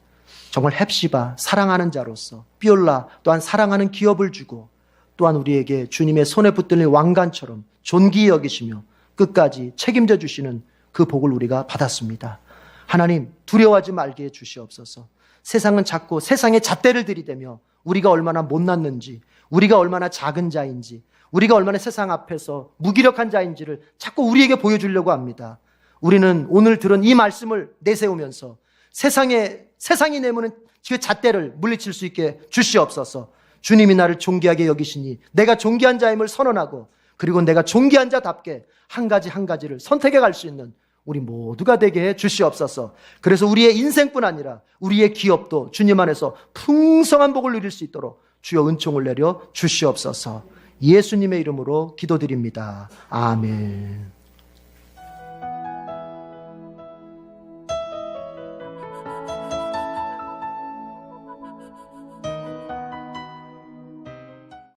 정말 헵시바, 사랑하는 자로서, 비올라 또한 사랑하는 기업을 주고, 또한 우리에게 주님의 손에 붙들린 왕관처럼 존귀히 여기시며 끝까지 책임져 주시는 그 복을 우리가 받았습니다. 하나님, 두려워하지 말게 해 주시옵소서. 세상은 자꾸 세상의 잣대를 들이대며 우리가 얼마나 못났는지, 우리가 얼마나 작은 자인지, 우리가 얼마나 세상 앞에서 무기력한 자인지를 자꾸 우리에게 보여주려고 합니다. 우리는 오늘 들은 이 말씀을 내세우면서 세상이 내무는 그 잣대를 물리칠 수 있게 주시옵소서. 주님이 나를 존귀하게 여기시니 내가 존귀한 자임을 선언하고, 그리고 내가 존귀한 자답게 한 가지 한 가지를 선택해 갈 수 있는 우리 모두가 되게 해 주시옵소서. 그래서 우리의 인생뿐 아니라 우리의 기업도 주님 안에서 풍성한 복을 누릴 수 있도록 주여 은총을 내려 주시옵소서. 예수님의 이름으로 기도드립니다. 아멘.